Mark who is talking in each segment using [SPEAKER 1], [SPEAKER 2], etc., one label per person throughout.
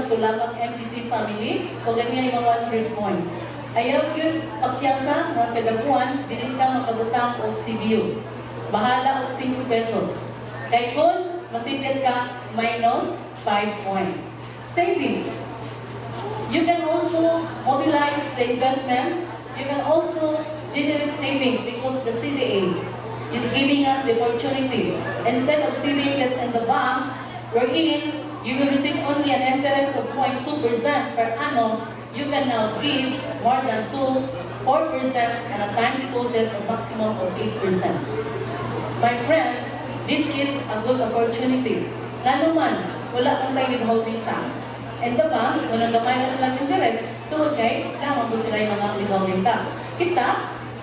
[SPEAKER 1] lang ito lamang MPC family o ganyan yung mga 100 points. Ayaw yun pagkyasa ng kadapuan, din ka makabutang o CBU. Bahala o 5 pesos. Kaya kung masipit ka, minus 5 points. Savings. You can also mobilize the investment. You can also generate savings because the CDA is giving us the opportunity. Instead of savings it in the bank, wherein you will receive only an interest of 0.2% per annum, you can now give more than 4% and a time deposit of maximum of 8%. My friend, this is a good opportunity. Nga naman, wala kang tayo withholding tax. And the bank, kung nagamay na silang interest, tuwag kay, lamang po sila yung mga withholding tax. Kita,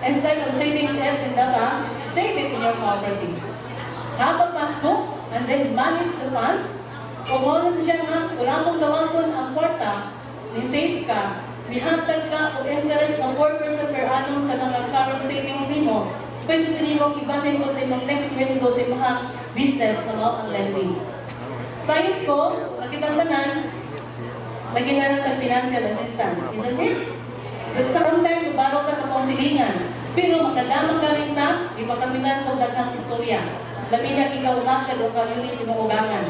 [SPEAKER 1] instead of savings it in the bank, save it in your property. Have a passbook, and then manage the funds. Kung mo na siya nga, wala mong gawin ang kwarta, save ka, mihatag ka o interest ng 4% per annum sa mga current savings nimo, pwede ito nimo ibahin mo sa imong next window sa mga business na mga ang lending. Sayot ko, magkitantanan, lagi na ng financial assistance, isn't it? But sometimes, baro ka sa konsilingan, pero makadama ka rin na, ipakaminan kong daghang istorya. Labi na ikaw umakad o kayunin sa mga ugangan.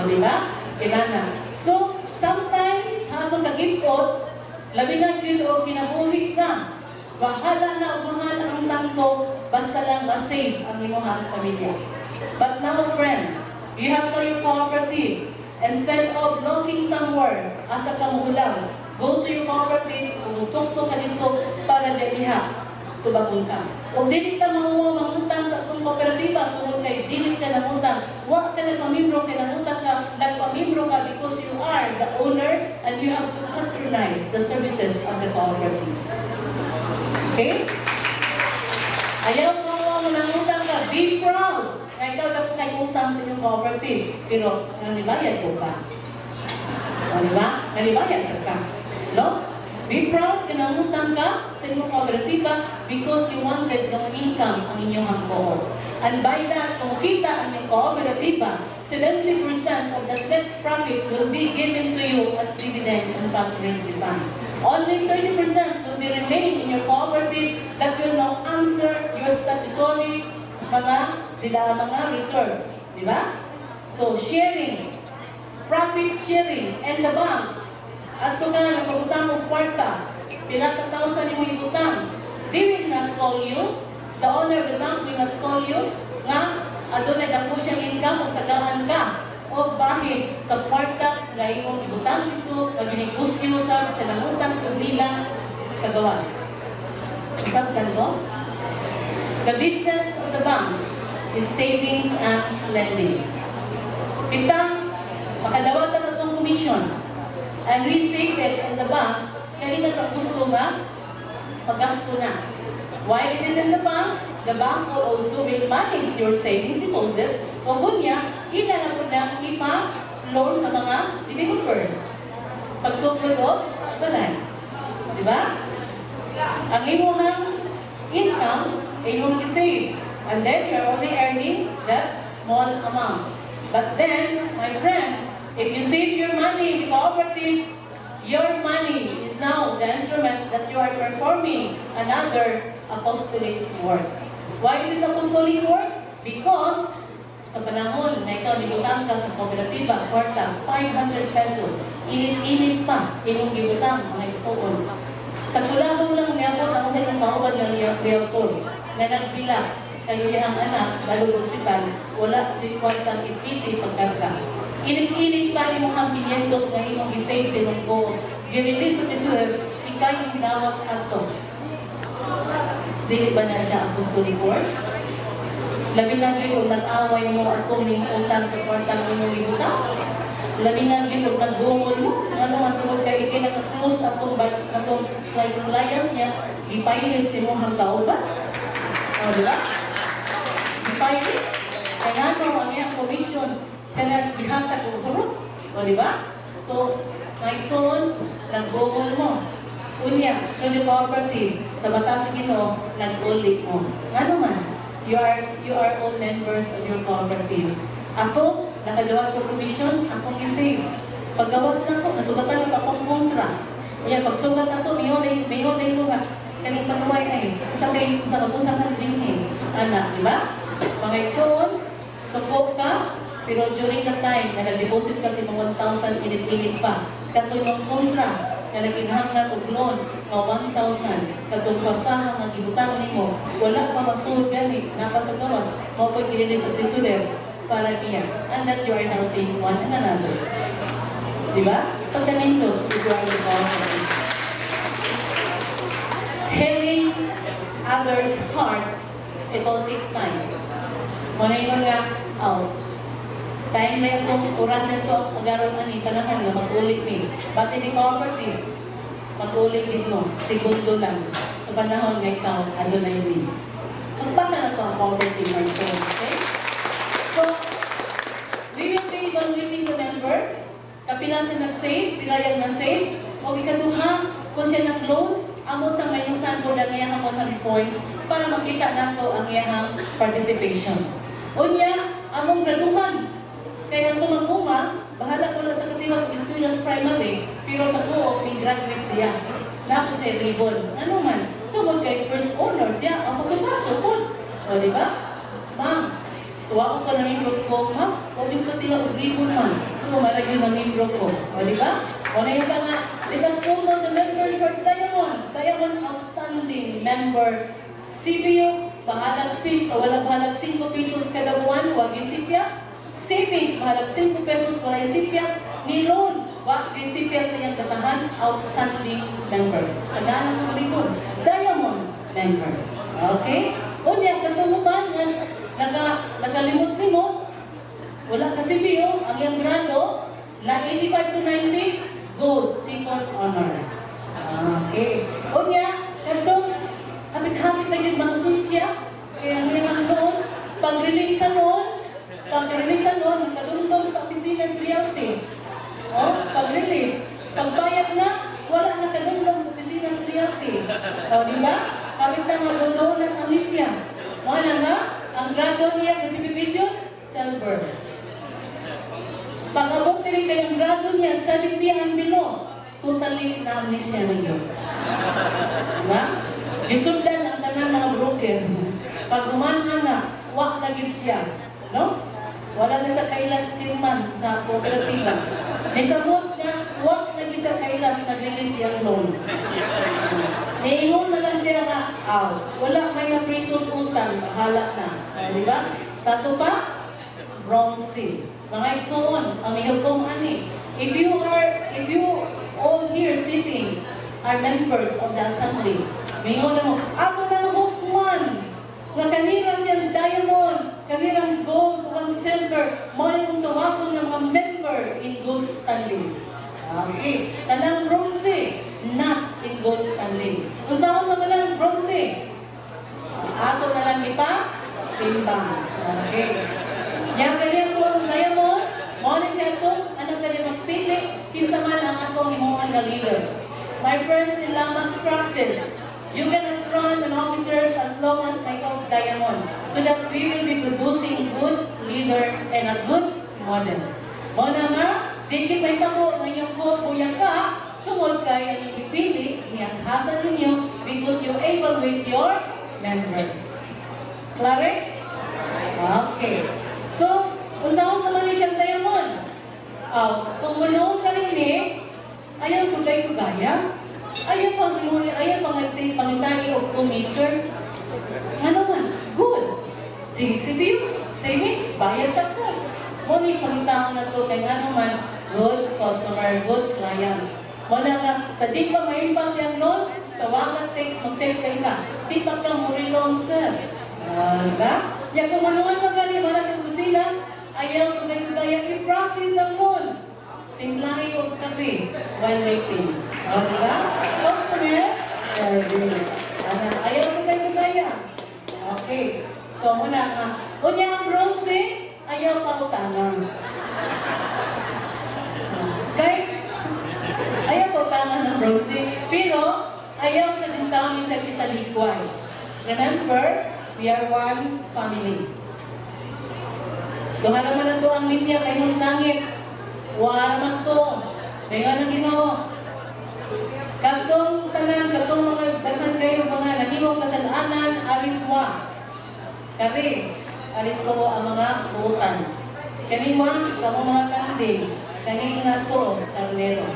[SPEAKER 1] Di ba? Kailangan. So, sometimes, sa atong kagipot, labi na o kinabuhi ka. Bahala na o mahal ang tanto, basta lang ma-save ang inyong pamilya. But now, friends, you have to your property. Instead of looking somewhere, asa ka muhulang, go to your property, umutok-tok ka dito para daliha, tubagol ka. Kung dili ka mangutang sa itong kooperatiba, kung kay dili ka namutang, huwag ka nagpamimbro, kay namutang ka, nagpamimbro ka because you are the owner and you have to patronize the services of the cooperative. Okay? Ayaw mo namutang ka, be proud na ikaw na kay utang sa inyong cooperative, pero nanibayad ko ka. Diba? Nanibayad ka. No? Be proud na namutang ka sa inyong kooperatiba because you wanted ng income ang inyong co-op. And by that, kung kita ang inyong kooperatiba, 70% of the net profit will be given to you as dividend and patronage fund. Only 30% will be remain in your cooperative that will now answer your statutory mga reserves. Di ba? So, sharing, profit sharing, and the bank, at ito ka na pag-utang mo kwarta, pinatatawasan mo yung utang, they will not call you, the owner of the bank will not call you, nga, adun na dako siyang income, magtagaan ka, o bahid sa kwarta, na imong ibutang dito, pag-inegosyo sa nanutang kung nila sa gawas. Isabtan ko? The business of the bank is savings and lending. Kita, makadawat sa itong commission, and we save it in the bank, kanina ito gusto nga, paggasto na. While it is in the bank will also will manage your savings deposit, o kunya, na po na ipa-loan sa mga developer. Pagtukod o, balay. Diba? Ang imuhang income, imong i-save. And then you're only earning that small amount. But then, my friend, if you save your money in the cooperative, your money is now the instrument that you are performing another apostolic work. Why it is apostolic work? Because sa panahon na ikaw nibutang ka sa kooperatiba, kwarta, 500 pesos, init-init pa, inong gibutang, mga isuon. Tagsulabong lang niyabot ako sa inyong kaubad ng realtor na nagbilang kayo ang anak, balong hospital, wala si kwartang ipiti pagkarga. Init-init pa yung mga bilyentos na imong isave sa imong ko. Ginili sa tesorer, ikay yung dawat ato. Dili ba na siya apostolic work? Labi na yun kung nag-away mo atong ning utang sa kwartang imong ibutang. Labi na yun kung nag-bungol mo. Ano ang tungkol kay ikinag-close atong client niya, ipahirin si mo hang kauban. O, diba? Ipahirin. Kaya nga ang iyang commission, kaya ihatag o hurot. O, diba? So, maigsoon, nag-bungol mo. Unya, so the cooperative, sa batas Ginoo, nag-ulit mo. Nga naman, you are all members of your cooperative. Ako, nakadawat ko provision, akong isave. Paggawas na ko, nasugatan ko akong kontra. Kaya pagsugat na to, miho na yung luha. Kaning panuway na eh. Sa mag-usapan din eh. Anak, di ba? Mga igsoon, suko ka, pero during the time na nag-deposit ka si 1,000, init-init pa. Katoy mong kontra, na naginhanglan og loan nga 1,000, katong pagkahang ang ibutang nimo, wala pa masulod gani, napasa gawas, mao ko'y kinili sa treasurer para niya. And that you are helping one another. Di ba? Pagkanindot, you are the power. Healing others' heart, it will take time. Muna yung nga, time na itong oras na ito, agaron na ni, panahon na mag-ulit ni. Pati ni poverty, mag-ulit din mo, segundo lang. Sa panahon na ikaw, ano na yun. Magpaka na ito ang poverty, Marcel. Okay? So, we will be evaluating the member. Kapila siya nag-save, pilayang nag-save. O ikaduha, kung siya nag-loan, amo sa may yung sample na ngayang 100 points para makita nato ang iyang participation. Unya, among graduhan. Kaya tumaguma, bahala ko lang sa katiwas ng students primary, pero sa co-op, may graduate siya. Napo siya ribbon. Ano man, tungod kay first honor siya, ako sa paso po. O, di ba? Ma'am, so ako ka namin first co-op, ma'am, o yung katila o ribbon, ma'am. So, malagyan ng membro ko. O, di ba? O, na yung nga, because all of the members are Diamond outstanding member. CBU, bahalag piso, wala bahalag 5 pesos kada buwan, wag isipya. Savings, mahalag 5 pesos, wala isipya. Ni loan, wag isipya sa iyang katahan, outstanding member. Kadaan ang ribon, Diamond member. Okay? Unya, sa tumukan, nagalimot-limot, wala ka CBU, ang iyang grado, na 85 to 90, gold, second honor. Okay. Unya, katong hapit-hapit na yung mga kusya, kaya ang noon, pag-release sa noon, nakadundong sa opisina sa realty. O, pag-release. Pagbayad na, wala na kadundong sa opisina sa realty. O, di ba? Kapit na magdundong na sa amnesia. Mga nga, ang grado niya, classification, silver. Pag-abot rin kayong grado niya, 70 and below, totally na amnesia na yun. Diba? Isugdan ang tanan mga broker. Pag umanhan na, wak na gid siya. No? Wala na sa kailas silman sa kooperatiba. Nisabot niya, wak na gid sa kailas, nag-release yung loan. Niingon na lang siya nga, wala may na presos utang, bahala na. Diba? Sa ito pa, bronze. Mga igsoon, ang minugkong ani. If you all here sitting are members of the assembly, mingon na mo, ako na hukman, nga kanira siyang diamond, kanirang gold, kung silver, mga kong tawakon ng mga member in gold standing. Okay. Tanang bronze, not in gold standing. Kung saan naman lang bronze, ako na lang timbang. Okay. Yang kanya ko ang diamond, mo na siya ito, anak kanya magpili, kinsa man ang atong himuan na leader. My friends, in Lamang practice, you can run an officers as long as may of diamond, so that we will be producing good leader and a good model. Mo na nga, di may tabo ng iyong ko, buyak ka, tungod kay ang ipili, iyasahasan ninyo, because you evaluate your members. Clarence? Okay. So, kung saan naman niya siyang diamond? Kung manoon ka rin ayaw tugay-tugaya, ayaw pangitay o commuter, ano man, good. Sige, bayad sa ka. Muna pangitao na to kay ano man, good customer, good client. Muna nga, sa di pa may pa siyang loan, tawagan, mag-text kayo ka. Di pa ka mo rin sir. Diba? Yan kung manuan magaling, para sa kusina, ayaw tugay-tugaya, i-process ang loan. Tinglahi o kape while waiting. Diba? Customer service. Ayaw tugay-tugaya. Okay. So, muna nga. Kunya ang bronze, ayaw pautangan. Okay? Ayaw pautangan ng bronze. Pero, ayaw sa dintaon ni sa likway. Remember, we are one family. Doon naman na ito ang linya kay Musnangit. Wala naman to. May nga nang Ginoo. Katong tanan, katong mga daghan kayo mga naniwang kasalanan, ariswa. Kami, aris ko ang mga buutan. Kaniwa, kamo mga kanding, kaning nasto, karnero.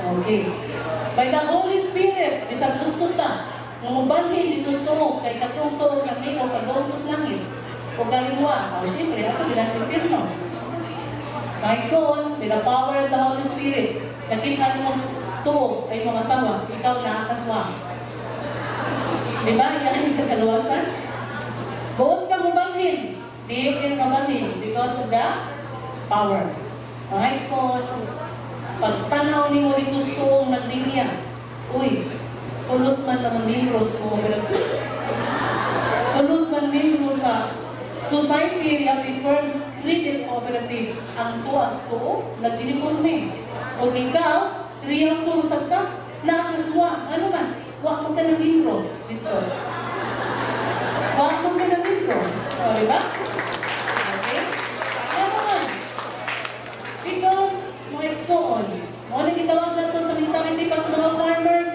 [SPEAKER 1] Okay. By the Holy Spirit, bisag gusto ta, ngamubanhin dito mo, kay katungto kami o pagduntos langit. O kaniwa, o siyempre, ako ginasipirno. Maigsoon, with the power of the Holy Spirit, nakita mo to ay mga sawa, ikaw nakakaswa. Diba? Yan yung kakaluwasan. Buot ka mabanghin. Di ka mabanghin because of the power. Alright? So, pagtanaw ni mo dito sa tuong nagdinya, uy, tulos man lang ang libros mo. Tulos man libro sa society at the first credit cooperative ang tuas to, nagdinipon mo. O ikaw, riyang turusag ka, nakaswa. Ano man? Huwag mo ka ng libro dito. Huwag mo ka ng libro. O, diba? Okay? Ano man? Because, mga iksoon, mga nagitawag na ito sa mentality pa sa mga farmers,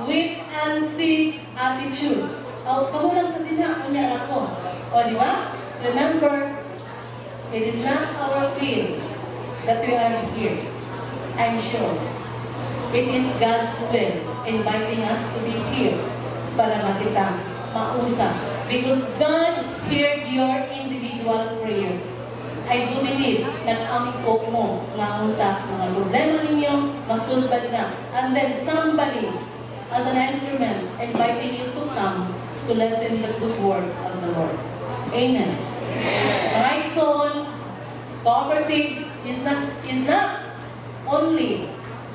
[SPEAKER 1] wait and see attitude. O, kamulang sa tina, kunya ako. O, diba? Remember, it is not our will that we are here. I'm sure. It is God's will inviting us to be here para makita, mausap. Because God heard your individual prayers. I do believe that ang po mo, maunta, mga problema ninyo, masulbad na. And then somebody, as an instrument, inviting you to come to listen the good word of the Lord. Amen. Alright, so, cooperative is not only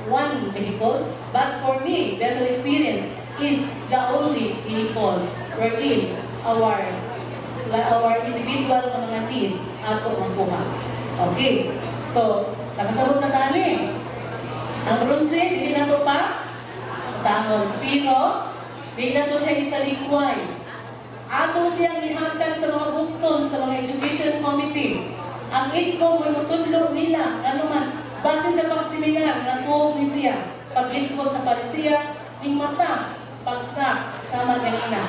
[SPEAKER 1] one vehicle, but for me, based on experience, is the only vehicle wherein our individual mga need ato makuha. Okay. So, nakasabot na tani. Ang bronze, hindi na ito pa tangon. Pero, hindi na ito siya isalikway. Ato siyang ihatag sa mga bukton, sa mga education committee. Ang income mo tutulong nila, ano man, base sa pagsiminar, natuog ni siya, pag-lisbon sa palisiya, ning mata, pag-stocks, sama ganina.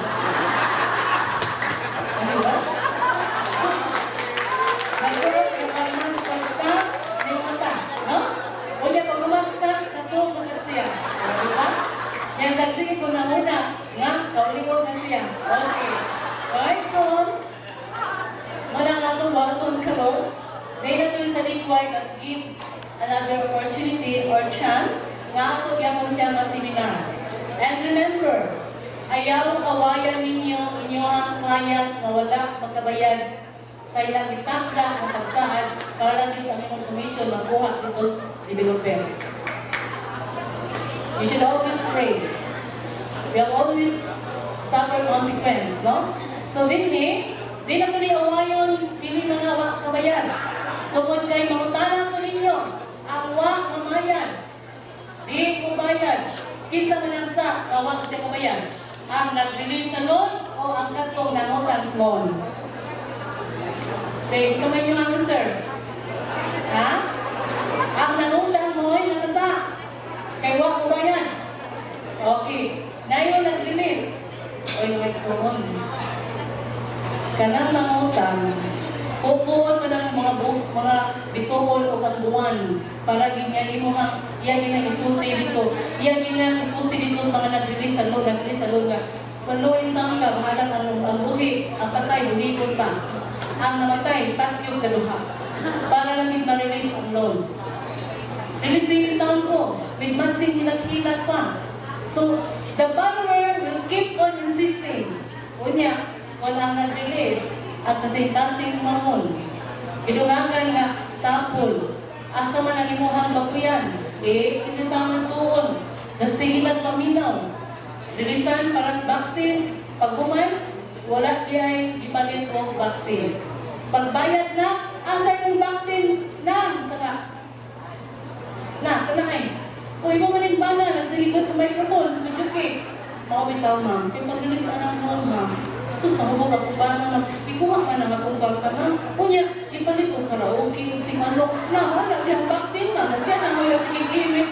[SPEAKER 1] Ano ba? Nag-work, yung pag-stocks, ning mata. No? Ulit, pag mag-stocks, natuog na siya. Ano ba? Yan, sagsige ko na muna, nga, kauligaw na siya. Okay. Right, so, manang atong baton karon, may nato sa likway at give another opportunity or chance nga ato gyapon siya ma-seminar. And remember, ayaw awayan ninyo inyong client na wala magkabayad sa ilang itakda ng pagsaad para lang din ang inyong commission makuha dito sa developer. You should always pray. We have always suffer consequence, no? So, di na ito ni awayon, dili mga kabayan. Tungkol kay mangutana ko ninyo, ang wa mamayan, di ko bayan, kinsa manangsa, awa kasi kabayan, ang nag-release na loan o ang katong nangutang loan. Okay, ito man yung answer. Ha? Ang nangutang mo ay nakasa, kay wa ko bayan. Okay, na yun nag-release. O yung exoon. Kanang mangutang, upuan mo ng mga bituhol o kanduan para ganyan mo nga, yan ginang isulti dito. Yan ginang isulti dito sa mga nag-release sa loan nga. Paluin taon ka, mahalang ang buhi, ang patay, buhikon pa. Ang namatay, patyog kaduha. Para lang yung ma-release ang loan. Release yung taon ko, with mansing hinaghilat pa. So, the borrower will keep on insisting. Unya, walang nag-release at kasing-kasing mamon. Pinungagan nga, tapol. Asa man ang imuhang baguyan, hindi taong nagtuon. Nasigilan paminaw. Rilisan para sa baktin. Pag human, wala siya'y ipalit o baktin. Pagbayad na, asa yung baktin na, saka. Na, kanay. Kung imo maning bana, nagsilikot sa microphone, sa video cake. Mawabitaw, ma'am. Yung pag-release na ng loan, ma'am. Tapos nahubog ako ba naman, ikuha ka na magkumpang ka na. Kunya, ipalit ko karaoke, si Manok, na wala, yung back din na, siya na mo yung sige gimmick.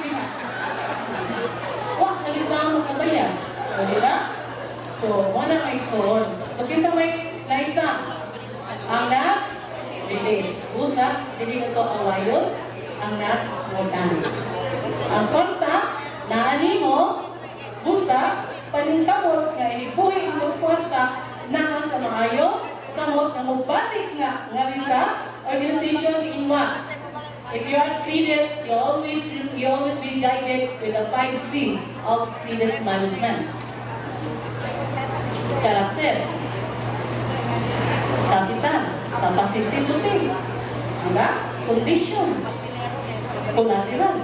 [SPEAKER 1] Wah, nalita mo ka ba yan? O, di ba? So, wala may ison. So, kinsa may naisa? Ang bilis. Busa, hindi ko ito awayon, ang mutan. Ang kwarta, naani mo, busa, paningkamot nga inibuhi mo sa kwarta, na sa maayo, kamot na balik nga risa, organization in what? If you are credit, you always be guided with the 5C of credit management. Character, capital, capacity to pay, diba? Conditions, collateral.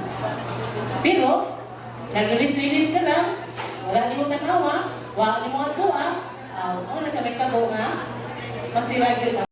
[SPEAKER 1] Pero, nag-release ka lang, wala ni mo tanawa, wala ni mo atua, ano na sa may tabo nga, masira yun.